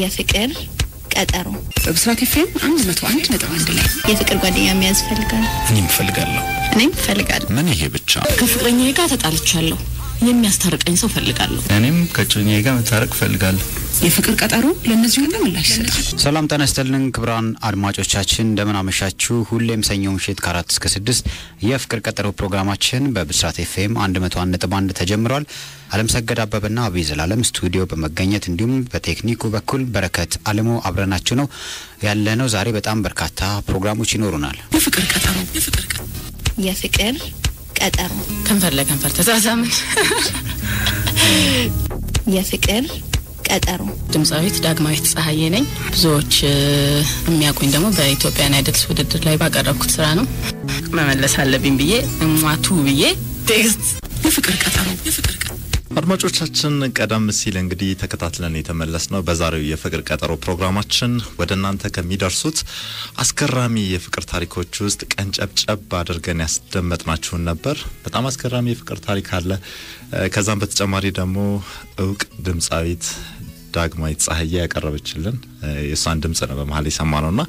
የፍቅር ቀጠሮ በብስራት ኤፍኤም 101.1 ላይ የፍቅር ጓደኛ መያዝ ፈልጋለሁ። እኔም ፈልጋለሁ። ምን ይሄ ብቻ ከፍቅረኛዬ ጋር ተጣልቻለሁ። የሚያስታርቀኝ ሰው ፈልጋለሁ። እኔም ከጮኛዬ ጋር መታረቅ ፈልጋለሁ። የፍቅር ቀጠሮ ለነዚህ ሁሉ ምላሽ ይሰጣል። ሰላም ጤና ይስጥልን ክብራን አድማጮቻችን እንደምን አመሻችሁ። ሁሌም ሰኞ ምሽት ከ4 እስከ 6 የፍቅር ቀጠሮ ፕሮግራማችን በብስራት ኤፍኤም 101.1 ተጀምሯል። አለምሰገድ አበበና አብይ ዘላለም ስቱዲዮ በመገኘት እንዲሁም በቴክኒኩ በኩል በረከት አለሙ አብረናችሁ ነው ያለነው። ዛሬ በጣም በርካታ ፕሮግራሞች ይኖሩናል። የፍቅር ቀጠሮ ከንፈር ለከንፈር ተዛዛምን የፍቅር ቀጠሮ ድምጻዊት ዳግማዊት ፀሐዬ ነኝ። ብዙዎች የሚያውቁኝ ደግሞ በኢትዮጵያን አይዶልስ ውድድር ላይ ባቀረብኩት ስራ ነው። መመለስ አለብኝ ብዬ ማቱ ብዬ ቴክስት የፍቅር ቀጠሮ አድማጮቻችን ቀደም ሲል እንግዲህ ተከታትለን የተመለስነው በዛሬው የፍቅር ቀጠሮ ፕሮግራማችን ወደናንተ ከሚደርሱት አስገራሚ የፍቅር ታሪኮች ውስጥ ቀንጨብጨብ አድርገን ያስደመጥናችሁን ነበር። በጣም አስገራሚ የፍቅር ታሪክ አለ። ከዛም በተጨማሪ ደግሞ እውቅ ድምጻዊት ዳግማዊት ፀሐዬ ያቀረበችልን የሷን ድምጽ ነው በመሃል የሰማነውና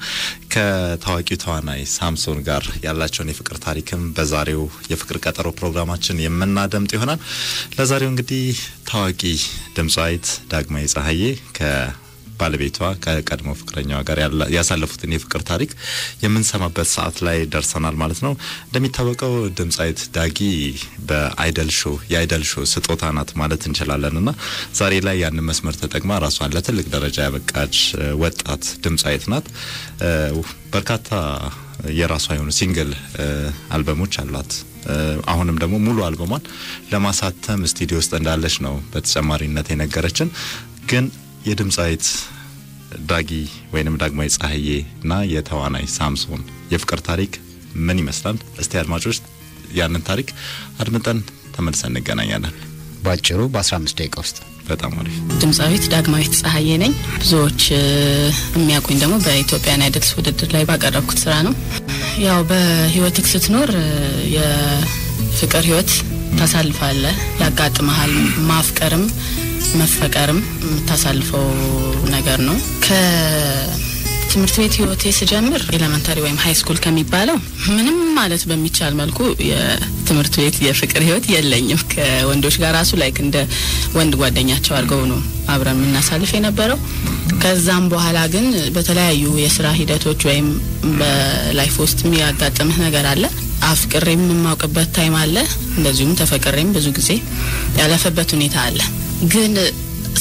ከታዋቂው ተዋናይ ሳምሶን ጋር ያላቸውን የፍቅር ታሪክም በዛሬው የፍቅር ቀጠሮ ፕሮግራማችን የምናደምጥ ይሆናል። ለዛሬው እንግዲህ ታዋቂ ድምጻዊት ዳግማዊት ፀሐዬ ከባለቤቷ ከቀድሞ ፍቅረኛዋ ጋር ያሳለፉትን የፍቅር ታሪክ የምንሰማበት ሰዓት ላይ ደርሰናል ማለት ነው። እንደሚታወቀው ድምጻዊት ዳጊ የአይዶል ሾው ስጦታ ናት ማለት እንችላለንና ዛሬ ላይ ያን መስመር ተጠቅማ ራሷን ለትልቅ ደረጃ ያበቃች ወጣት ድምጻዊት ናት። በርካታ የራሷ የሆኑ ሲንግል አልበሞች አሏት። አሁንም ደግሞ ሙሉ አልበሟን ለማሳተም ስቱዲዮ ውስጥ እንዳለች ነው በተጨማሪነት የነገረችን። ግን የድምጻዊት ዳጊ ወይንም ዳግማዊት ፀሐዬና የተዋናይ ሳምሶን የፍቅር ታሪክ ምን ይመስላል? እስቲ አድማጮች ያንን ታሪክ አድምጠን ተመልሰን እንገናኛለን። ባጭሩ በ15 ደቂቃ ውስጥ በጣም አሪፍ። ድምጻዊት ዳግማዊት ፀሐዬ ነኝ። ብዙዎች የሚያውቁኝ ደግሞ በኢትዮጵያን አይዶልስ ውድድር ላይ ባቀረብኩት ስራ ነው። ያው በህይወትክ ስትኖር የፍቅር ህይወት ታሳልፋለህ። ያጋጥመሃል ማፍቀርም መፈቀርም ታሳልፈው ነገር ነው። ከትምህርት ቤት ህይወቴ ስጀምር ኤሌመንታሪ ወይም ሃይ ስኩል ከሚባለው ምንም ማለት በሚቻል መልኩ የትምህርት ቤት የፍቅር ህይወት የለኝም። ከወንዶች ጋር ራሱ ላይክ እንደ ወንድ ጓደኛቸው አድርገው ነው አብረን የምናሳልፍ የነበረው። ከዛም በኋላ ግን በተለያዩ የስራ ሂደቶች ወይም በላይፍ ውስጥ የሚያጋጥምህ ነገር አለ። አፍቅሬም የማውቅበት ታይም አለ። እንደዚሁም ተፈቅሬም ብዙ ጊዜ ያለፈበት ሁኔታ አለ። ግን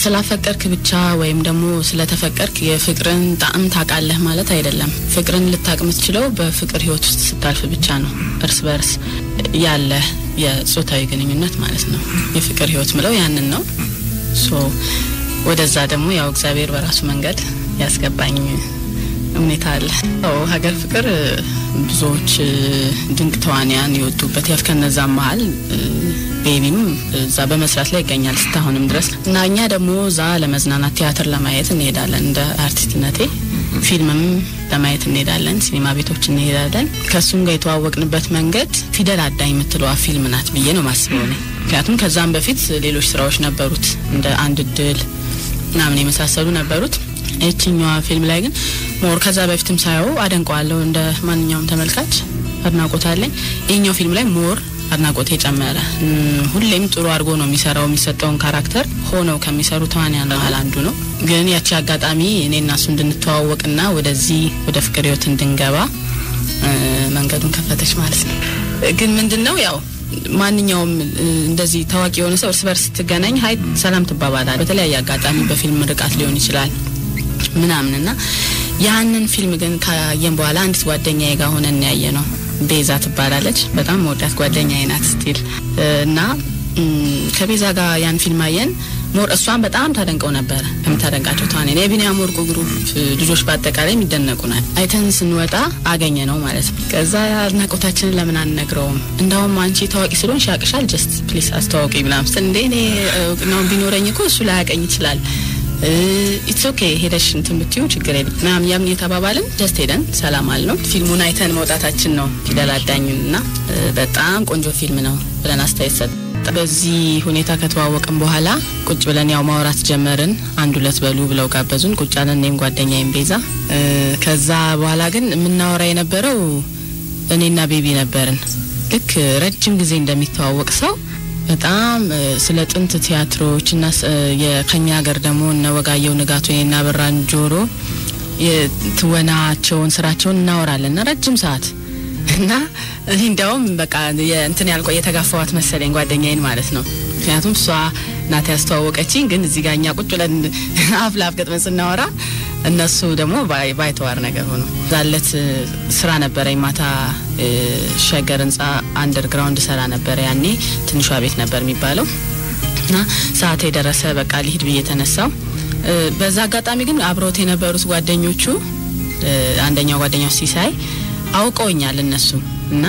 ስላፈቀርክ ብቻ ወይም ደግሞ ስለተፈቀርክ የፍቅርን ጣዕም ታውቃለህ ማለት አይደለም። ፍቅርን ልታውቅ የምትችለው በፍቅር ህይወት ውስጥ ስታልፍ ብቻ ነው። እርስ በርስ ያለ የጾታዊ ግንኙነት ማለት ነው። የፍቅር ህይወት ምለው ያንን ነው። ወደዛ ደግሞ ያው እግዚአብሔር በራሱ መንገድ ያስገባኝ ሁኔታ አለ። ሀገር ፍቅር ብዙዎች ድንቅ ተዋንያን የወጡበት ያፍከነዛ መሃል ቤቢም እዛ በመስራት ላይ ይገኛል እስካሁንም ድረስ እና እኛ ደግሞ እዛ ለመዝናናት ቲያትር ለማየት እንሄዳለን። እንደ አርቲስትነቴ ፊልምም ለማየት እንሄዳለን፣ ሲኒማ ቤቶች እንሄዳለን። ከሱም ጋር የተዋወቅንበት መንገድ ፊደል አዳኝ የምትለው ፊልም ናት ብዬ ነው ማስበው ነው። ምክንያቱም ከዛም በፊት ሌሎች ስራዎች ነበሩት እንደ አንድ ድል ምናምን የመሳሰሉ ነበሩት። እቺኛዋ ፊልም ላይ ግን ሞር ከዛ በፊትም ሳይው አደንቀዋለሁ እንደ ማንኛውም ተመልካች አድናቆት አለኝ። ይሄኛው ፊልም ላይ ሞር አድናቆት የጨመረ ሁሌም ጥሩ አድርጎ ነው የሚሰራው። የሚሰጠውን ካራክተር ሆነው ከሚሰሩ ተዋንያን መሃል አንዱ ነው። ግን ያቺ አጋጣሚ እኔና እሱ እንድንተዋወቅና ወደዚህ ወደ ፍቅር ህይወት እንድንገባ መንገዱን ከፈተች ማለት ነው። ግን ምንድነው ያው ማንኛውም እንደዚህ ታዋቂ የሆነ ሰው እርስ በርስ ትገናኝ ሃይ ሰላም ትባባላል። በተለያየ አጋጣሚ በፊልም ርቃት ሊሆን ይችላል ምናምንና ያንን ፊልም ግን ካየን በኋላ አንድ ጓደኛዬ ጋር ሆነን ያየነው ቤዛ ትባላለች። በጣም ወዳት ጓደኛዬ ናት ስቲል እና ከቤዛ ጋር ያን ፊልም አየን። ሞር እሷን በጣም ታደንቀው ነበር። ከምታደንቃቸው ተዋንያን የቢኒያም ወርቁ ግሩፕ ልጆች በአጠቃላይ የሚደነቁናል። አይተን ስንወጣ አገኘ ነው ማለት ነው። ከዛ አድናቆታችንን ለምን አንነግረውም? እንደውም አንቺ ታዋቂ ስለሆንሽ ያቅሻል ጀስት ፕሊስ አስተዋውቂ ምናምን እንዴ እኔ ነው ቢኖረኝ እኮ እሱ ላያቀኝ ይችላል። ኢትስ ኦኬ ሄደሽ እንትን ብትዩ ችግር የለም ምናምን ያምን የተባባልን ጀስት ሄደን ሰላም አልነው። ፊልሙን አይተን መውጣታችን ነው ፊደል አዳኝና በጣም ቆንጆ ፊልም ነው ብለን አስተያየት ሰጥ መጣ በዚህ ሁኔታ ከተዋወቅን በኋላ ቁጭ ብለን ያው ማውራት ጀመርን አንድ ሁለት በሉ ብለው ጋበዙን ቁጭ አለን እኔም ጓደኛዬም ቤዛ ከዛ በኋላ ግን ምናወራ የነበረው እኔና ቤቢ ነበርን ልክ ረጅም ጊዜ እንደሚተዋወቅ ሰው በጣም ስለ ጥንት ቲያትሮችና የከኛ ሀገር ደግሞ ነወጋየው ንጋቱና በራን ጆሮ የትወናቸውን ስራቸውን እናወራለን ረጅም ሰዓት እና እንደውም በቃ እንትን ያልቆየ ተጋፋዋት መሰለኝ ጓደኛዬን ማለት ነው ምክንያቱም እሷ ናት ያስተዋወቀችኝ ግን እዚህ ጋር እኛ ቁጭ ብለን አፍላፍ ገጥመን ስናወራ እነሱ ደግሞ ባይተዋር ነገር ሆኖ ዛለት ስራ ነበረኝ ማታ ሸገር ህንጻ አንደርግራውንድ ሰራ ነበር ያኔ ትንሿ ቤት ነበር የሚባለው እና ሰዓት የደረሰ በቃ ሊሄድ ብዬ ተነሳው በዛ አጋጣሚ ግን አብሮት የነበሩት ጓደኞቹ አንደኛው ጓደኛው ሲሳይ አውቀውኛል እነሱ እና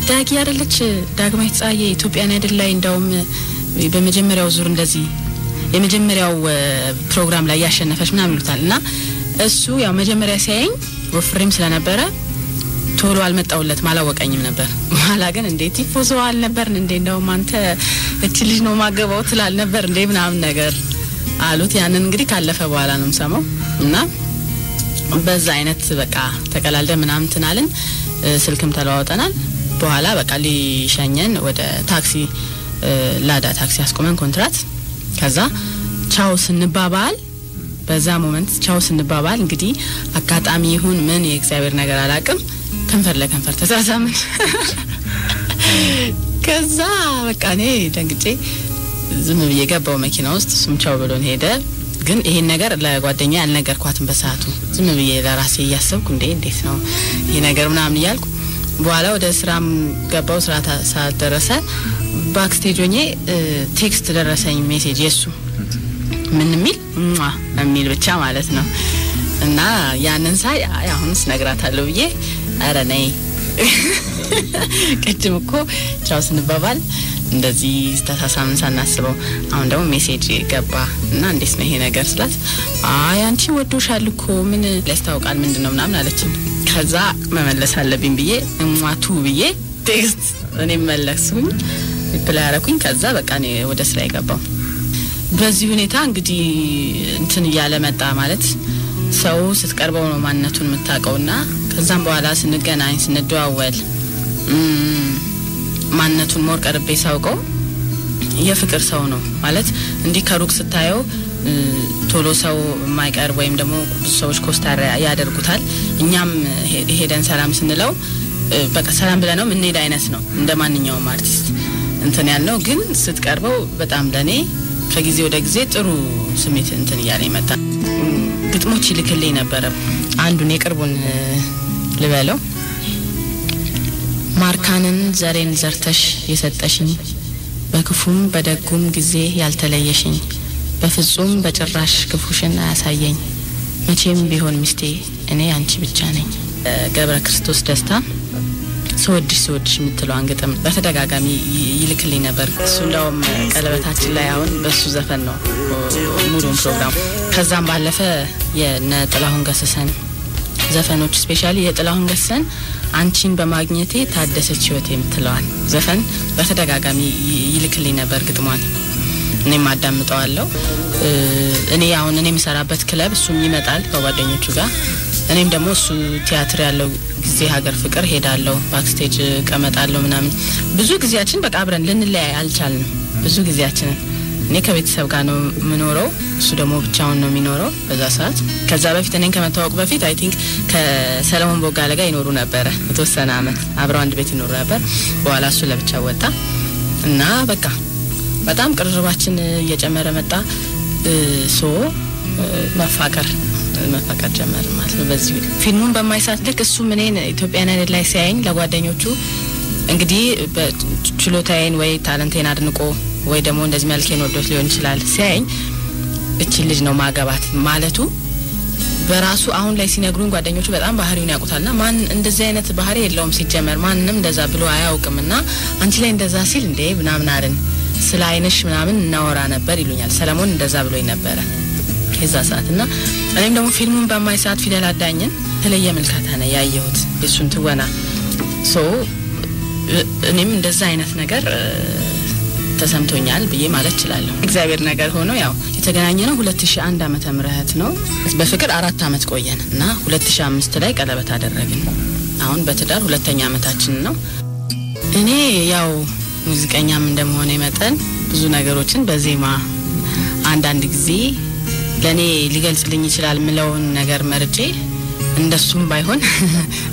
ዳጊ አይደለች ዳግማዊት ጻዬ ኢትዮጵያን አይደል ላይ እንደውም በመጀመሪያው ዙር እንደዚህ የመጀመሪያው ፕሮግራም ላይ ያሸነፈች ምናምን ይሉታልና እሱ ያው መጀመሪያ ሲያየኝ ወፍሬም ስለነበረ ቶሎ አልመጣውለት ማላወቀኝም ነበር ማላ ግን እንዴት ይፎዘዋል ነበር እንዴ እንደውም አንተ እቺ ልጅ ነው ማገባው ትላል ነበር እንዴ ምናምን ነገር አሉት ያንን እንግዲህ ካለፈ በኋላ ነው ሰማው እና በዛ አይነት በቃ ተቀላልደ ምናምን ትናልን ስልክም ተለዋውጠናል በኋላ በቃ ሊሸኘን ወደ ታክሲ ላዳ ታክሲ አስቆመን ኮንትራት ከዛ ቻው ስንባባል በዛ ሞመንት ቻው ስንባባል እንግዲህ አጋጣሚ ይሁን ምን የእግዚአብሔር ነገር አላቅም ከንፈር ለከንፈር ተሳሳምን ከዛ በቃ እኔ ደንግጬ ዝም ብዬ ገባው መኪና ውስጥ እሱም ቻው ብሎን ሄደ ግን ይሄን ነገር ለጓደኛ ያልነገርኳትም በሰዓቱ ዝም ብዬ ለራሴ ያሰብኩ እንዴት ነው ይሄ ነገር ምናምን ይያልኩ በኋላ ወደ ስራም ገባው ስራ ሰዓት ደረሰ ባክስቴጅ ሆኜ ቴክስት ደረሰኝ ሜሴጅ የሱ ምን የሚል ብቻ ማለት ነው እና ያንን ሳይ አሁንስ ነግራታለሁ ብዬ አረ ነይ ቅድም እኮ ቻው ስንባባል እንደዚህ ተሳሳምን ሳናስበው አሁን ደግሞ ሜሴጅ ገባ እና እንዴት ነው ይሄ ነገር ስላት አንቺ ወዶሻል እኮ ምን ለስታውቃል ምንድነው ምናምን አለችኝ ከዛ መመለስ አለብኝ ብዬ እሟቱ ብዬ ቴክስት እኔ መለስኩኝ ሪፕላይ አረኩኝ ከዛ በቃ እኔ ወደ ስራ ይገባው በዚህ ሁኔታ እንግዲህ እንትን ያለ መጣ ማለት ሰው ስትቀርበው ነው ማንነቱን የምታውቀውና ከዛም በኋላ ስንገናኝ ስንደዋወል ማንነቱን ሞር ቀርቤ ሳውቀው የፍቅር ሰው ነው ማለት እንዲህ ከሩቅ ስታየው ቶሎ ሰው ማይቀር ወይም ደግሞ ብዙ ሰዎች ኮስታር ያደርጉታል እኛም ሄደን ሰላም ስንለው በቃ ሰላም ብለነው ምን ሄድ አይነት ነው እንደማንኛውም አርቲስት እንትን ያለው ግን ስትቀርበው በጣም ለኔ ከጊዜ ወደ ጊዜ ጥሩ ስሜት እንትን ያለ ይመጣ ግጥሞች ይልክልኝ ነበር አንዱን የቅርቡን ልበለው ማርካንን ዘሬን ዘርተሽ የሰጠሽኝ በክፉም በደጉም ጊዜ ያልተለየሽኝ በፍጹም በጭራሽ ክፉሽን አያሳየኝ መቼም ቢሆን ሚስቴ እኔ አንቺ ብቻ ነኝ ገብረ ክርስቶስ ደስታ ሰወድሽ ምትለው አንገጠም በተደጋጋሚ ይልክልኝ ነበር እሱ እንደውም ቀለበታችን ላይ አሁን በሱ ዘፈን ነው ሙሉን ፕሮግራም ከዛም ባለፈ የነጥላሁን ገሰሰን ዘፈኖች ስፔሻሊ የጥላሁን ገሰሰን አንቺን በማግኘቴ ታደሰች ህይወቴ የምትለዋል ዘፈን በተደጋጋሚ ይልክልኝ ነበር ግጥሟን እኔም አዳምጠዋለሁ እኔ አሁን እኔ የምሰራበት ክለብ እሱም ይመጣል ከጓደኞቹ ጋር እኔም ደግሞ እሱ ቲያትር ያለው ጊዜ ሀገር ፍቅር ሄዳለሁ ባክስቴጅ ቀመጣለሁ ምናምን ብዙ ጊዜያችን በቃ አብረን ልንለያይ አልቻልንም ብዙ ጊዜያችን እኔ ከቤተሰብ ጋር ነው ምኖረው እሱ ደግሞ ብቻውን ነው የሚኖረው በዛ ሰዓት ከዛ በፊት እኔን ከመታወቅ በፊት አይ ቲንክ ከሰለሞን ቦጋለ ጋር ይኖሩ ነበር የተወሰነ አመት አብረው አንድ ቤት ይኖሩ ነበር በኋላ እሱ ለብቻው ወጣ እና በቃ በጣም ቅርርባችን እየጨመረ መጣ ሶ መፋቀር ጀመር ማለት ነው በዚህ ፊልሙን በማይሳት ልክ እሱ ምንን ኢትዮጵያን አይደል ላይ ሲያየኝ ለጓደኞቹ እንግዲህ በችሎታዬን ወይ ታለንቴን አድንቆ ወይ ደግሞ እንደዚህ መልኬን ወዶት ሊሆን ይችላል ሲያየኝ እቺ ልጅ ነው ማገባት ማለቱ በራሱ አሁን ላይ ሲነግሩን ጓደኞቹ በጣም ባህሪውን ያውቁታልና ማን እንደዚህ አይነት ባህሪ የለውም ሲጀመር ማንንም እንደዛ ብሎ አያውቅምና አንቺ ላይ እንደዛ ሲል እንዴ ምናምን አረን ስለ አይነሽ ምናምን እናወራ ነበር ይሉኛል ሰለሞን እንደዛ ብሎኝ ነበር ከዛ ሰዓትና እኔም ደግሞ ፊልሙን በማይሳት ፊደል አዳኝን ተለየ መልካታ ነው ያየሁት እሱን ትወና ሶ እኔም እንደዛ አይነት ነገር ተሰምቶኛል ብዬ ማለት እችላለሁ። እግዚአብሔር ነገር ሆኖ ያው የተገናኘነው 2001 ዓመተ ምህረት ነው። በፍቅር 4 አመት ቆየን እና 2005 ላይ ቀለበት አደረግን። አሁን በትዳር 2ኛ አመታችን ነው። እኔ ያው ሙዚቀኛም እንደመሆነ መጠን ብዙ ነገሮችን በዜማ አንዳንድ ጊዜ ለኔ ሊገልጽልኝ ይችላል ምለውን ነገር መርጬ እንደሱም ባይሆን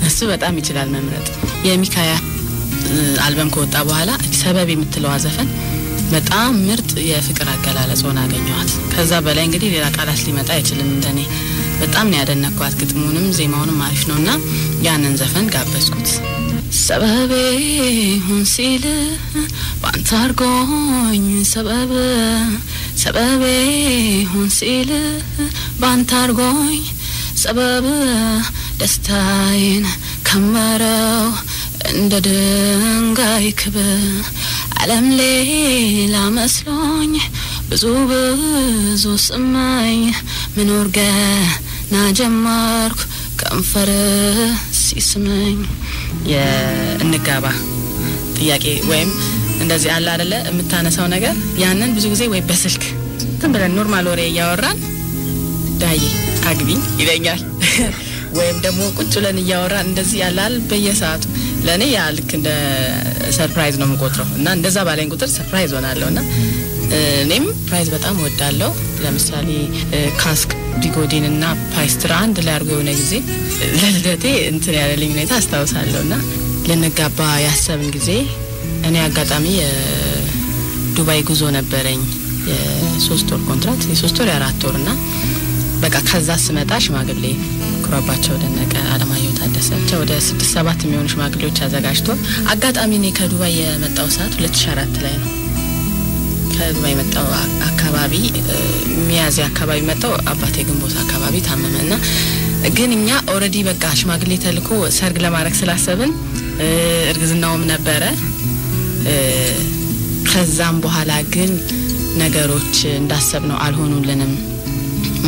እሱ በጣም ይችላል መምረጥ። የሚካያ አልበም ከወጣ በኋላ ሰበብ የምትለው ዘፈን በጣም ምርጥ የፍቅር አገላለጽ ሆና አገኘኋት። ከዛ በላይ እንግዲህ ሌላ ቃላት ሊመጣ አይችልም። እንደኔ በጣም ነው ያደነኳት። ግጥሙንም ዜማውንም አሪፍ ነውና ያንን ዘፈን ጋበዝኩት። ሰበቤ ሁን ሲል ባንተ አርጎኝ ሰበቤ ሁን ሲል ባንተ አርጎኝ ሰበብ ደስታዬን ከመረው እንደ ድንጋይ ክብር ዓለም ሌላ መስሎኝ ብዙ ስማኝ ምኖር ገና ጀመርኩ ከንፈር ሲስመኝ የእንጋባ ጥያቄ ወይም እንደዚህ አለ አይደለ የምታነሳው ነገር ያንን ብዙ ጊዜ ወይ በስልክ ዝም ብለን ኖርማል ወሬ ያወራን ዳይ አግቢኝ ይለኛል ወይም ደግሞ ቁጭ ብለን ያወራን እንደዚህ ያላል በየሰዓቱ ለኔ ያ ልክ እንደ ሰርፕራይዝ ነው የምቆጥረው እና እንደዛ ባለኝ ቁጥር ሰርፕራይዝ ሆናለሁና እኔም ፕራይዝ በጣም ወዳለሁ። ለምሳሌ ካስክ ዲጎዲንና ፓይስትራ አንድ ላይ አርጎ የሆነ ጊዜ ለልደቴ እንትን ያለልኝ ሁኔታ አስታውሳለሁና ለነጋባ ያሰብን ጊዜ እኔ አጋጣሚ ዱባይ ጉዞ ነበረኝ የ3 ወር ኮንትራክት የ3 ወር የ4 ወርና በቃ ከዛ ስመጣ ሽማግሌ ኩራባቸው ደነቀ አለማየሁ ታደሰች ወደ 6-7 የሚሆኑ ሽማግሌዎች አዘጋጅቶ አጋጣሚ እኔ ከዱባይ የመጣው ሰዓት 2004 ላይ ነው። ከዱባይ መጣው አካባቢ ሚያዚያ አካባቢ መጣው አባቴ ግንቦት አካባቢ ታመመና ግን እኛ ኦሬዲ በቃ ሽማግሌ ተልኮ ሰርግ ለማድረግ ስላሰብን እርግዝናውም ነበረ። ከዛም በኋላ ግን ነገሮች እንዳሰብነው አልሆኑልንም።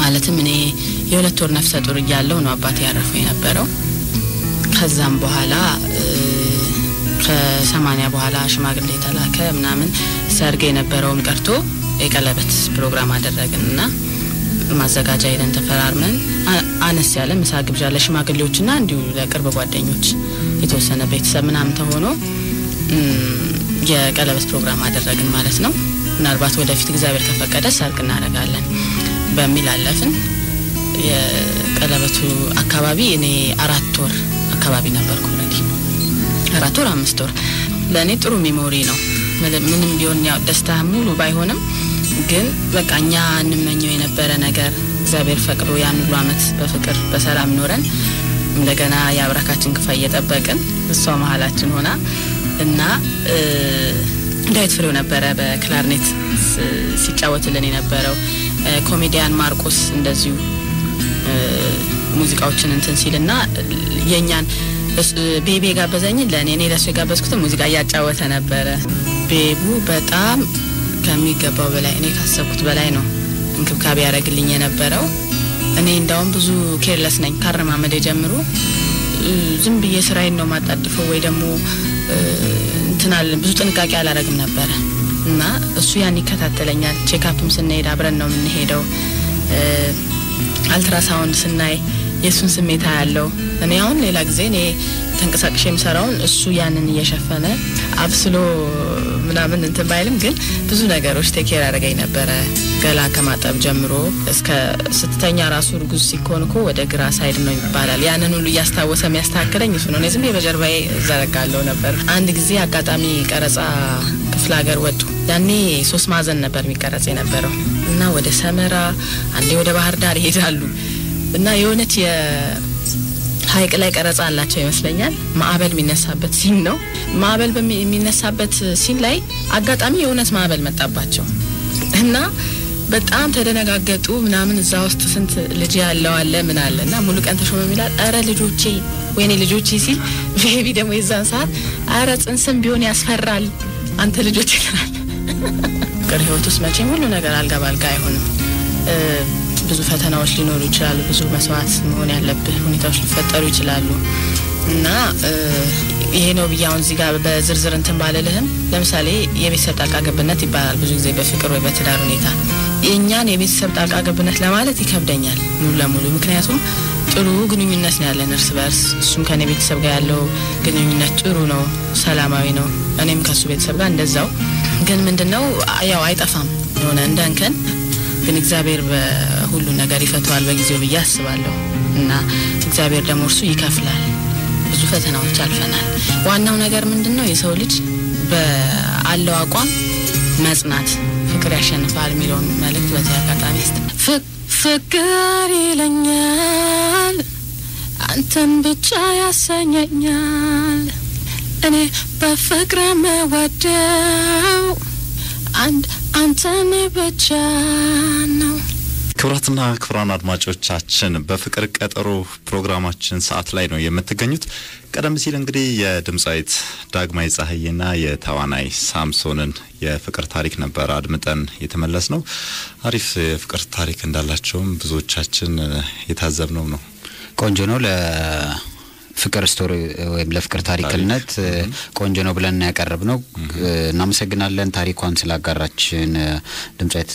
ማለትም እኔ የ2 ወር ነፍሰ ጡር እያለሁ ነው አባቴ ያረፈው የነበረው። ከዛም በኋላ ከ80 በኋላ ሽማግሌ ተላከ ምናምን ሰርግ የነበረውም ቀርቶ የቀለበት ፕሮግራም አደረግንና ማዘጋጃ ሄደን ተፈራርመን አነስ ያለ ምሳ ግብዣ ለሽማግሌዎችና እንዲሁ ለቅርብ ጓደኞች የተወሰነ ቤተሰብ ምናምን ተሆኖ የቀለበት ፕሮግራም አደረግን ማለት ነው። ምናልባት ወደፊት እግዚአብሔር ከፈቀደ ሰርግ እናደርጋለን በሚል አለፍን። የቀለበቱ አካባቢ እኔ 4 ወር አካባቢ ነበርኩ። 4 ወር 5 ወር ለኔ ጥሩ ሜሞሪ ነው። ምንም ቢሆን ያው ደስታ ሙሉ ባይሆንም ግን በቃኛ እንመኘው የነበረ ነገር እግዚአብሔር ፈቅዶ ያን ሁሉ አመት በፍቅር በሰላም ኖረን እንደገና ያብራካችን ክፋይ እየጠበቅን እሷ መሃላችን ሆና እና ዳዊት ፍሬው ነበረ በክላርኔት ሲጫወትልን የነበረው። ኮሜዲያን ማርቆስ እንደዚሁ ሙዚቃዎችን እንትን ሲልና የኛን ቤቢ ጋበዘኝ ለኔ ለሱ ጋበዝኩት ሙዚቃ ያጫወተ ነበረ። ቤቡ በጣም ከሚገባው በላይ እኔ ካሰብኩት በላይ ነው እንክብካቤ ያደርግልኝ የነበረው። እኔ እንዳውም ብዙ ኬርለስ ነኝ ካረማመደ ጀምሮ ዝም ብዬ ስራዬን ነው ማጣጥፈው ወይ ደግሞ እንትናል ብዙ ጥንቃቄ አላረግም ነበር እና እሱ ያን ይከታተለኛል። ቼክአፕም ስንሄድ አብረን ነው የምንሄደው። አልትራሳውንድ ስናይ የሱን ስሜታ ያለው እኔ አሁን ሌላ ጊዜ እኔ ተንቀሳቅሼ የምሰራውን እሱ ያንን እየሸፈነ አብስሎ ምናምን እንትን ባይልም ግን ብዙ ነገሮች ቴኬር ያደርገኝ ነበር። ገላ ከማጠብ ጀምሮ እስከ ስትተኛ ራሱ ርጉዝ ሲኮንኮ ወደ ግራ ሳይድ ነው ይባላል። ያንን ሁሉ ያስታወሰ የሚያስተካክለኝ እሱ ነው። እኔ ዝም ብዬ በጀርባዬ ዘረጋለሁ ነበር። አንድ ጊዜ አጋጣሚ ቀረጻ ክፍለ ሀገር ወጡ። ያኔ 3 ማዕዘን ነበር የሚቀረጽ የነበረው እና ወደ ሰመራ አንዴ ወደ ባህር ዳር ይሄዳሉ እና የሆነች ሀይቅ ላይ ቀረጻ አላቸው ይመስለኛል። ማዕበል የሚነሳበት ሲን ነው። ማዕበል በሚነሳበት ሲን ላይ አጋጣሚ የሆነች ማዕበል መጣባቸው እና በጣም ተደነጋገጡ ምናምን። እዛ ውስጥ ስንት ልጅ ያለው አለ ምን አለና ሙሉ ቀን ተሾመ ይላል አረ ልጆቼ ወይኔ ልጆቼ ሲል ቤቢ ደግሞ የዛን ሰዓት አረ ጽንስም ቢሆን ያስፈራል አንተ ልጆቼ ይላል። ፍቅር ህይወት ውስጥ መቼም ሁሉ ነገር አልጋ ባልጋ አይሆንም። ብዙ ፈተናዎች ሊኖሩ ይችላሉ። ብዙ መስዋዕት መሆን ያለበት ሁኔታዎች ሊፈጠሩ ይችላሉ እና ይሄ ነው ብያውን እዚህ ጋር በዝርዝር እንትን ባለልህም ለምሳሌ የቤተሰብ ጣልቃ ገብነት ይባላል ብዙ ጊዜ በፍቅር ወይ በትዳር ሁኔታ የኛን የቤተሰብ ጣልቃ ገብነት ለማለት ይከብደኛል ሙሉ ለሙሉ ምክንያቱም ጥሩ ግንኙነት ነው ያለን እርስ በርስ እሱም ከኔ ቤተሰብ ጋር ያለው ግንኙነት ጥሩ ነው ሰላማዊ ነው እኔም ከሱ ቤተሰብ ጋር እንደዛው ግን ምንድነው ያው አይጠፋም የሆነ እንደንከን ግን እግዚአብሔር በሁሉ ነገር ይፈታዋል በጊዜው ብዬ አስባለሁ እና እግዚአብሔር ደግሞ እርሱ ይከፍላል ብዙ ፈተናዎች አልፈናል ዋናው ነገር ምንድነው የሰው ልጅ በአለው አቋም መጽናት ፍቅር ያሸንፋል የሚለውን መልእክት በተያካታሚ ፍቅር ይለኛል አንተን ብቻ ያሰኘኛል እኔ በፍቅር መወደው አንተን ብቻ ነው ክብራትና ክብራን አድማጮቻችን በፍቅር ቀጠሮ ፕሮግራማችን ሰዓት ላይ ነው የምትገኙት ቀደም ሲል እንግዲህ የድምጻዊት ዳግማዊ ጻህዬና የተዋናይ ሳምሶንን የፍቅር ታሪክ ነበር አድምጠን የተመለስነው አሪፍ የፍቅር ታሪክ እንዳላቸውም ብዙዎቻችን የታዘብነው ነው ቆንጆ ነው ለፍቅር ስቶሪ ወይም ለፍቅር ታሪክነት ቆንጆ ነው ብለን ያቀርብነው እናመሰግናለን ታሪኳን ስላጋራችን ድምጻዊት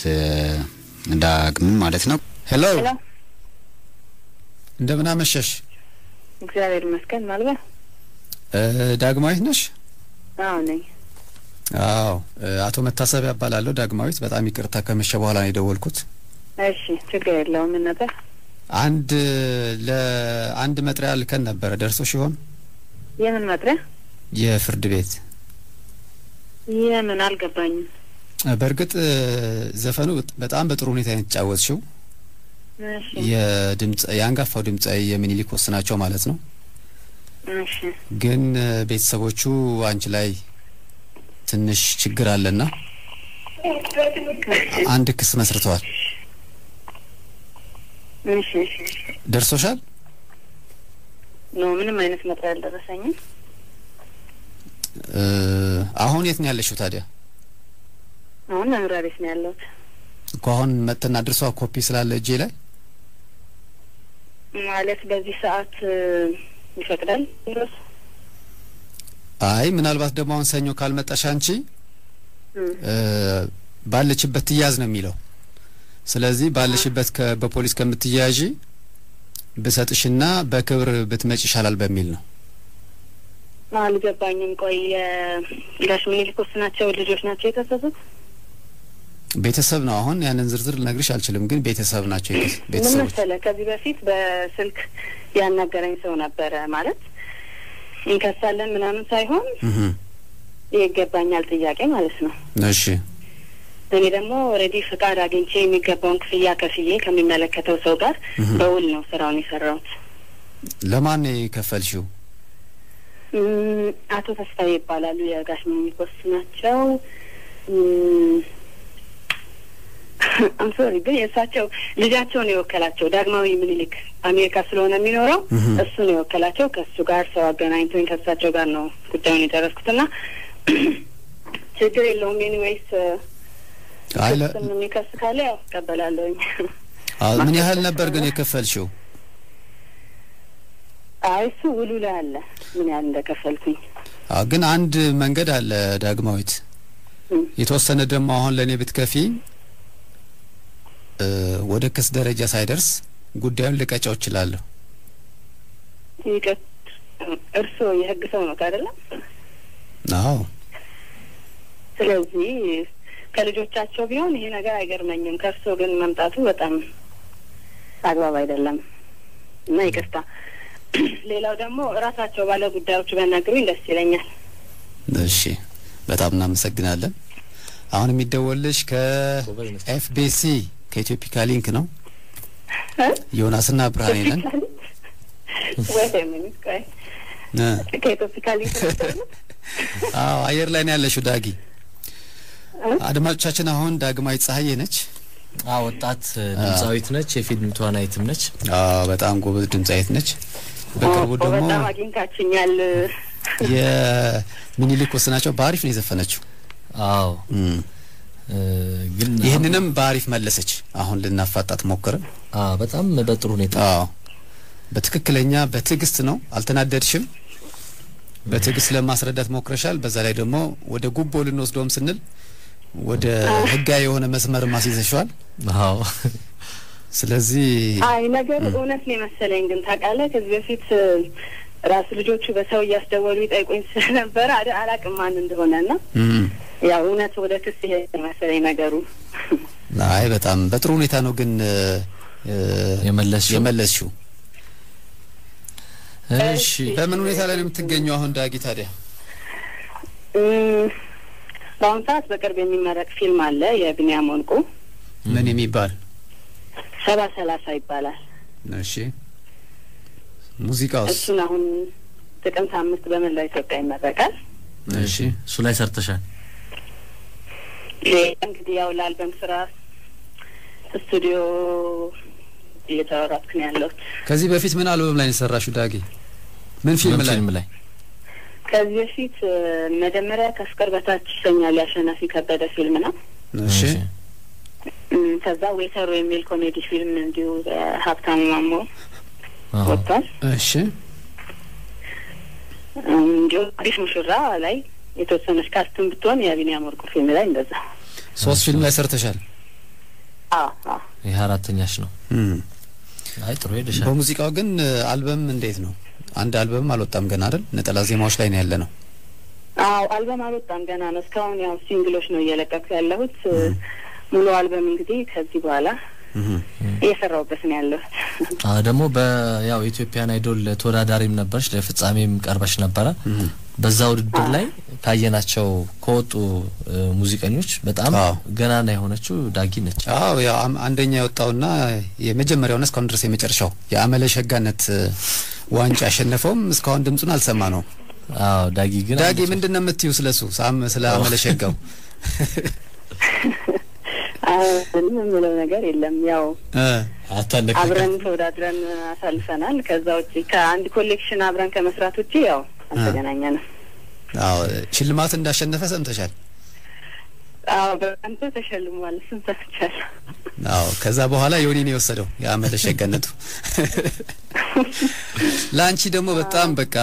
ዳግም ማለት ነው ሄሎ እንደምን አመሸሽ እግዚአብሔር ይመስገን ማለት ዳግማዊት ነሽ አዎ ነኝ አዎ አቶ መታሰቢያ ያባላለሁ ዳግማዊት በጣም ይቅርታ ከመሸ በኋላ ነው የደወልኩት እሺ ችግር የለውም ምን ነበር ለአንድ መጥሪያ ልከን ነበር ደርሶሽ ይሆን የምን መጥሪያ የፍርድ ቤት የምን አልገባኝም በርግጥ ዘፈኑ በጣም በጥሩ ሁኔታ የተጫወተሽው እሺ የድምጽ ያንጋፋው ድምጻዊ የሚኒሊክ ወስናቸው ማለት ነው እሺ ግን ቤተሰቦቹ አንቺ ላይ ትንሽ ችግር አለና አንድ ክስ መስርተዋል እሺ ደርሶሻል ነው ምንም አይነት መጥሪያ አልደረሰኝም አሁን የት ነው ያለሽው ታዲያ አሁን መምሪያ ቤት ነው ያለሁት እኮ አሁን መተና ድርሷ ኮፒ ስላለ እጄ ላይ ማለት በዚህ ሰዓት ይፈቅዳል ድረስ አይ ምናልባት ደግሞ አሁን ሰኞ ካልመጣሽ አንቺ ባለችበት ትያዝ ነው የሚለው ስለዚህ ባለሽበት በፖሊስ ከምትያዢ በሰጥሽና በክብር ብትመጪ ይሻላል በሚል ነው አልገባኝም ቆይ ጋሽ ሚኒሊክ ወስናቸው ልጆች ናቸው የተሰጡት ቤተሰብ ነው አሁን ያንን ዝርዝር ልነግርሽ አልችልም ግን ቤተሰብ ናቸው ቤተሰቦች ምን መሰለህ ከዚህ በፊት በስልክ ያናገረኝ ሰው ነበር ማለት እንከሳለን ምናምን ሳይሆን ይገባኛል ጥያቄ ማለት ነው እሺ እኔ ደግሞ ኦሬዲ ፍቃድ አግኝቼ የሚገባውን ክፍያ ከፍዬ ከሚመለከተው ሰው ጋር በውል ነው ስራውን የሰራሁት ለማን የከፈልሽው አቶ ተስፋዬ ይባላሉ የጋሽ ሚኒሊክ ወስናቸው I'm sorry ግን የሳቸው ልጃቸው ነው የወከላቸው ዳግማዊ ሚኒሊክ አሜሪካ ስለሆነ የሚኖረው እሱ ነው የወከላቸው ከሱ ጋር ሰው አገናኝቶኝ ከሳቸው ጋር ነው ጉዳዩን የደረስኩትና ችግር የለውም ኤኒዌይስ አይለ የሚከስ ካለ ያው ተቀበላለሁ ምን ያህል ነበር ግን የከፈልሽው አይሱ ውሉ ላይ አለ ምን ያህል እንደከፈልኩኝ ግን አንድ መንገድ አለ ዳግማዊት የተወሰነ ደግሞ አሁን ለኔ ብትከፊ ወደ ክስ ደረጃ ሳይደርስ ጉዳዩን ልቀጫው ይችላል እርሶ የህግ ሰው ነው አይደል አዎ ስለዚህ ከልጆቻቸው ቢሆን ይሄ ነገር አይገርመኝም ከርሶ ግን መምጣቱ በጣም አግባብ አይደለም እና ይቅርታ ሌላው ደግሞ ራሳቸው ባለ ጉዳዮች በነገሩኝ ደስ ይለኛል እሺ በጣም እናመሰግናለን አሁን የሚደወልሽ ከኤፍቢሲ ከኢትዮፒካ ሊንክ ነው ዮናስና ብርሃኔ ነን ወይ ምን ይስካይ ከኢትዮፒካ ሊንክ አዎ አየር ላይ ነው ያለሽው ዳጊ አድማጮቻችን አሁን ዳግማዊት ጻህዬ ነች ወጣት ድምጻዊት ነች የፊልም ተዋናይትም ነች በጣም ጎበዝ ድምጻዊት ነች በቅርቡ ደግሞ በጣም አግኝታችኛል የሚኒሊክ ወስናቸው በአሪፍ ነው የዘፈነችው አዎ ግን ይሄንንም በአሪፍ መለሰች አሁን ልናፋጣት ሞከረ በጣም በጥሩ ሁኔታ በትክክለኛ በትግስት ነው አልተናደድሽም በትግስት ለማስረዳት ሞክረሻል በዛ ላይ ደግሞ ወደ ጉቦ ልንወስደውም ስንል ወደ ህጋዊ የሆነ መስመር ማስይዘሻል አዎ ስለዚህ አይ ነገር እውነት ነው መሰለኝ ግን ታውቃለህ ከዚህ በፊት ራስ ልጆቹ በሰው ያስደወሉ ይጠይቁኝ ስለነበር አላቅም ማን እንደሆነና ያው እውነት ወደ ክስ ይሄ መሰለኝ ነገሩ አይ በጣም በጥሩ ሁኔታ ነው ግን የመለስሽው እሺ በምን ሁኔታ ላይ ነው የምትገኘው አሁን ዳጊ ታዲያ በአሁን ሰዓት በቅርብ የሚመረቅ ፊልም አለ የቢኒያም ወንቁ ምን የሚባል 70-30 ይባላል እሺ ሙዚቃው እሱን አሁን ጥቅምት 5 በመላው ኢትዮጵያ ይመረቃል እሺ እሱ ላይ ሰርተሻል እንግዲህ ያው ለአልበም ስራ ስቱዲዮ እየተወራኩኝ ያለው ከዚህ በፊት ምን አልበም ላይ ሰራሹ ዳጊ ምን ፊልም ላይ ከዚህ በፊት መጀመሪያ ከፍቅር በታች ይሰኛል ያሸናፊ ከበደ ፊልም ነው እሺ ከዛ ዌተሩ የሚል ኮሜዲ ፊልም እንዲሁ ሀብታሙ ማሞ ወጣል እሺ እንዲሁ አዲስ ሙሽራ ላይ የተወሰነች ካስቱም ብትሆን የቢኒያም ወርቁ ፊልም ላይ እንደዛ 3 ፊልም ላይ ሰርተሻል ይሄ አራተኛሽ ነው አይ ጥሩ ሄደሻል በሙዚቃው ግን አልበም እንዴት ነው አንድ አልበም አልወጣም ገና አይደል ነጠላ ዜማዎች ላይ ነው ያለነው አዎ አልበም አልወጣም ገና ነው እስካሁን ያው ሲንግሎች ነው እየለቀኩ ያለሁት ሙሉ አልበም እንግዲህ ከዚህ በኋላ እየሰራሁበት ነው ያለው ደግሞ በያው ኢትዮጵያን አይዶል ተወዳዳሪም ነበርሽ ለፍጻሜም ቀርበሽ ነበረ በዛ ውድድር ላይ ካየናቸው ከወጡ ሙዚቀኞች በጣም ገናና የሆነችው ዳጊ ነች አዎ ያው አንደኛ የወጣውና የመጀመሪያውና እስካሁን ድረስ የመጨረሻው የአመለ ሸጋነት ዋንጫ አሸነፈውም እስካሁን ድምጹን አልሰማ ነው አዎ ዳጊ ምንድነው የምትዩ ስለሱ ስለ አመለ ሸጋው ምንም ነገር የለም ያው አብረን ተወዳድረን አሳልፈናል ከዛ ውጪ ከአንድ ኮሌክሽን አብረን ከመስራት ውጪ ያው አልተገናኘንም አዎ ሽልማት እንዳሸነፈ ሰምተሻል አዎ በአንተ ተሸልሟል ሰምተሻል አዎ ከዛ በኋላ ዮኒ ነው የወሰደው የአመለ ሸጋነቱ ላንቺ ደግሞ በጣም በቃ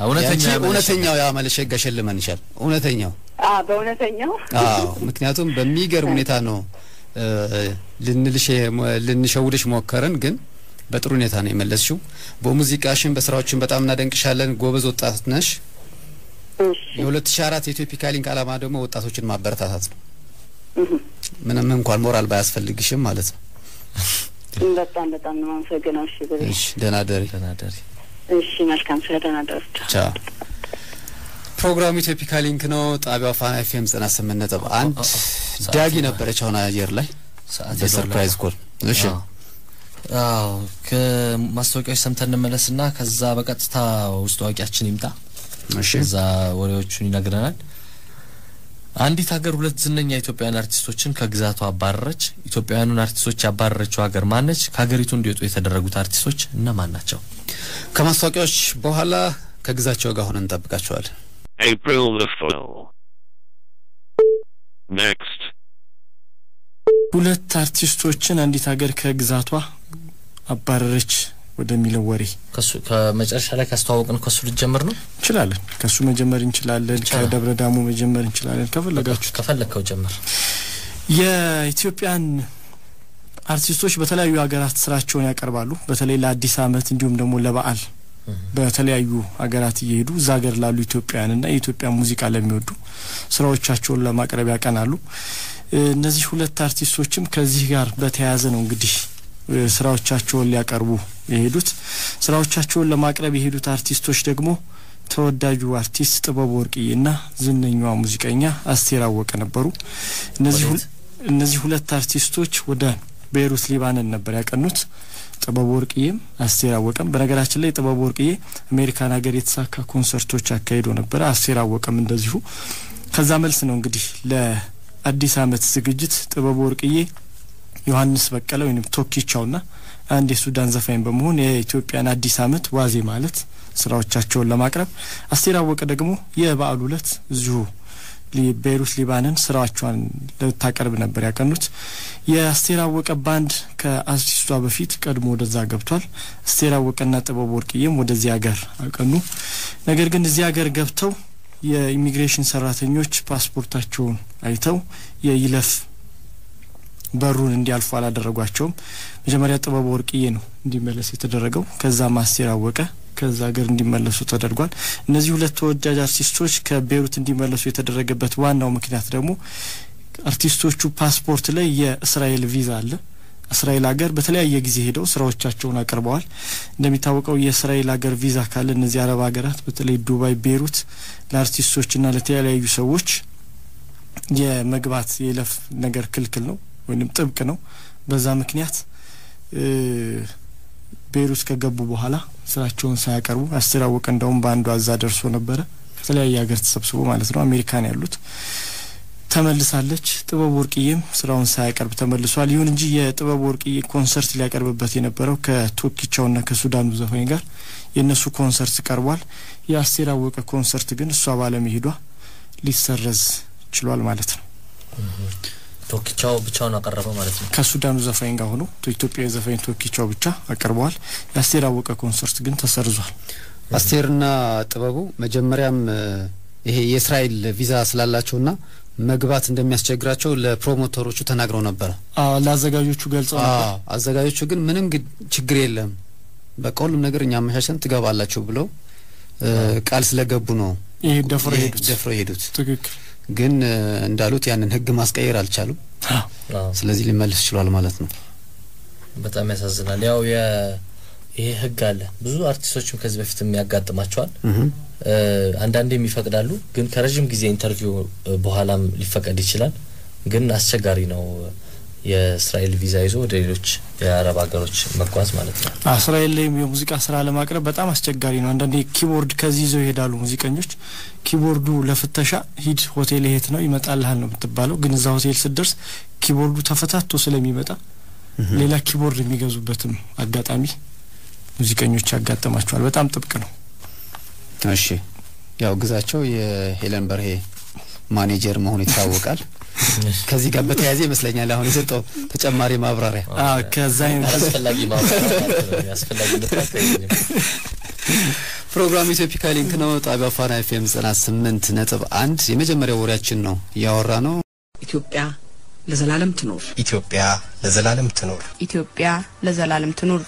እውነተኛው የአመለ ሸጋ ሸልመንሻል እውነተኛው በእውነተኛው ምክንያቱም በሚገርም ሁኔታ ነው ልንሸውድሽ ሞከረን ግን በጥሩ ሁኔታ ነው የመለስሽው በሙዚቃሽን በስራዎችን በጣም እናደንቅሻለን ጎበዝ ወጣት ነሽ የ2004 የኢትዮፒካ ሊንክ አላማ ደግሞ ወጣቶችን ማበረታታት ነው ምንም እንኳን ሞራል ባያስፈልግሽም ማለት ነው በጣም ነው ማመሰግነው እሺ ደህና ደሪ እሺ መልካም ስለተናደሩ ቻው ፕሮግራሙ ኢትዮፒካ ሊንክ ነው ጣቢያው ፋና ኤፍኤም 98.1 ዳጊ ነበረች አሁን አየር ላይ በሰርፕራይዝ ኮል እሺ ከማስታወቂያዎች ሰምተን እንመለስና ከዛ በቀጥታ ውስጥ ዋቂያችን ይምጣ እሺ ከዛ ወሬዎቹን ይነግረናል አንዲት ሀገር ሁለት ዝነኛ ኢትዮጵያውያን አርቲስቶችን ከግዛቷ አባረረች ኢትዮጵያውያኑን አርቲስቶች ያባረረችው ሀገር ማነች ከሀገሪቱ እንዲወጡ የተደረጉት አርቲስቶች እነማን ናቸው ከማስታወቂያዎች በኋላ ከግዛቸው ጋር ሆነን እንጠብቃቸዋለን April the Fool. Next. ሁለት አርቲስቶችን አንዲት ሀገር ከግዛቷ አባረረች ወደሚለው ወሬ ከመጨረሻ ላይ ካስተዋወቅን ከሱ ልጀምር ነው እንችላለን ከሱ መጀመር እንችላለን ከደብረ ዳሙ መጀመር እንችላለን ከፈለከው ጀምር የኢትዮጵያን አርቲስቶች በተለያዩ ሀገራት ስራቸውን ያቀርባሉ በተለይ ለአዲስ አመት እንዲሁም ደግሞ ለበዓል በተለያዩ ሀገራት እየሄዱ እዛ ሀገር ላሉ ኢትዮጵያውያንና የኢትዮጵያ ሙዚቃ ለሚወዱ ስራዎቻቸውን ለማቅረብ ያቀናሉ እነዚህ ሁለት አርቲስቶችም ከዚህ ጋር በተያያዘ ነው እንግዲህ ስራዎቻቸውን ሊያቀርቡ የሄዱት ስራዎቻቸውን ለማቅረብ የሄዱት አርቲስቶች ደግሞ ተወዳጁ አርቲስት ጥበብ ወርቅዬና ዝነኛዋ ሙዚቀኛ አስቴር አወቀ ነበሩ እነዚህ ሁለት አርቲስቶች ወደ ቤይሩት ሊባኖን ነበር ያቀኑት ጥበብ ወርቅዬም አስቴር አወቀም በነገራችን ላይ ጥበብ ወርቅዬ አሜሪካን ሀገር የተሳካ ኮንሰርቶች አካሂዶ ነበር አስቴር አወቀም እንደዚሁ ከዛ መልስ ነው እንግዲህ ለአዲስ አመት ዝግጅት ጥበብ ወርቅዬ ዮሐንስ በቀለ ወይንም ቶኪቻውና አንድ የሱዳን ዘፋኝ በመሆን የኢትዮጵያን አዲስ አመት ዋዜ ማለት ስራዎቻቸውን ለማቅረብ አስቴር አወቀ ደግሞ የበዓሉ ዕለት እዚሁ ቤይሩት ሊባንን ስራቸውን ለታቀርብ ነበር ያቀኑት። የአስቴር አወቀ ባንድ ከአርቲስቷ በፊት ቀድሞ ወደዛ ገብቷል። አስቴር አወቀና ጥበብ ወርቅዬም ወደዚህ ሀገር አቀኑ። ነገር ግን እዚህ ሀገር ገብተው የኢሚግሬሽን ሰራተኞች ፓስፖርታቸውን አይተው የይለፍ በሩን እንዲያልፉ አላደረጓቸውም። መጀመሪያ ጥበብ ወርቅዬ ነው እንዲመለስ የተደረገው። ከዛ አስቴር አወቀ ከዛ ሀገር እንዲመለሱ ተደርጓል። እነዚህ ሁለት ተወዳጅ አርቲስቶች ከቤይሩት እንዲመለሱ የተደረገበት ዋናው ምክንያት ደግሞ አርቲስቶቹ ፓስፖርት ላይ የእስራኤል ቪዛ አለ። እስራኤል ሀገር በተለያየ ጊዜ ሄደው ስራዎቻቸውን አቅርበዋል። እንደሚታወቀው የእስራኤል ሀገር ቪዛ ካለ እነዚህ አረብ ሀገራት በተለይ ዱባይ፣ ቤይሩት ለአርቲስቶችና ለተለያዩ ሰዎች የመግባት የለፍ ነገር ክልክል ነው ወይንም ጥብቅ ነው። በዛ ምክንያት ቤይሩት ከገቡ በኋላ ስራቸውን ሳያቀርቡ አስቴር አወቀ እንደውም ባንዱ አዛ ደርሶ ነበር ከተለያየ ሀገር ተሰብስቦ ማለት ነው አሜሪካን ያሉት ተመልሳለች። ጥበብ ወርቅዬም ስራውን ሳያቀርብ ተመልሷል። ይሁን እንጂ የጥበብ ወርቅዬ ኮንሰርት ሊያቀርብበት የነበረው ከቶኪቻውና ከሱዳኑ ዘፋኝ ጋር የነሱ ኮንሰርት ቀርቧል። የአስቴር አወቀ ኮንሰርት ግን እሷ ባለመሄዷ ሊሰረዝ ችሏል ማለት ነው። ቶኪቻው ብቻውን አቀረበ ማለት ነው። ከሱዳኑ ዘፋኝ ጋር ሆኖ ኢትዮጵያዊ ዘፋኝ ቶኪቻው ብቻ አቀርበዋል። የአስቴር አወቀ ኮንሰርት ግን ተሰርዟል። አስቴርና ጥበቡ መጀመሪያም ይሄ የእስራኤል ቪዛ ስላላቸውና መግባት እንደሚያስቸግራቸው ለፕሮሞተሮቹ ተናግረው ነበር። ለአዘጋጆቹ ገልጸው ነበር። አዘጋጆቹ ግን ምንም ችግር የለም በቃ ሁሉም ነገር እኛ አመሻሽተን ትገባላችሁ ብለው ቃል ስለገቡ ነው ይሄ ደፍረው ሄዱት። ትክክል። ግን እንዳሉት ያንን ህግ ማስቀየር አልቻሉም። ስለዚህ ሊመልስ ይችላል ማለት ነው። በጣም ያሳዝናል። ያው ይሄ ህግ አለ ብዙ አርቲስቶችም ከዚህ በፊትም ያጋጥማቸዋል። አንዳንዴም ይፈቅዳሉ ግን ከረጅም ጊዜ ኢንተርቪው በኋላም ሊፈቀድ ይችላል። ግን አስቸጋሪ ነው የእስራኤል ቪዛ ይዞ ወደ ሌሎች የአረብ ሀገሮች መጓዝ ማለት ነው። እስራኤል ላይ የሙዚቃ ስራ ለማቅረብ በጣም አስቸጋሪ ነው። አንዳንዴ ኪቦርድ ከዚህ ይዘው ይሄዳሉ ሙዚቀኞች። ኪቦርዱ ለፍተሻ ሂድ ሆቴል ሄት ነው ይመጣልሃል ነው የምትባለው። ግን እዛ ሆቴል ስትደርስ ኪቦርዱ ተፈታቶ ስለሚመጣ ሌላ ኪቦርድ የሚገዙበትም አጋጣሚ ሙዚቀኞች ያጋጥማቸዋል። በጣም ጥብቅ ነው። እሺ ያው ግዛቸው የሄለን በርሄ ማኔጀር መሆኑ ይታወቃል። ከዚህ ጋር በተያያዘ ይመስለኛል አሁን የሰጠው ተጨማሪ ማብራሪያ ከዛ አስፈላጊ ማብራሪያ ያስፈልጋል። ፕሮግራም ኢትዮፒካ ሊንክ ነው። ጣቢያው ፋና ኤፍኤም 98.1 የመጀመሪያው ወሬያችን ነው ያወራ ነው። ኢትዮጵያ ለዘላለም ትኖር። ኢትዮጵያ ለዘላለም ትኖር። ኢትዮጵያ ለዘላለም ትኖር።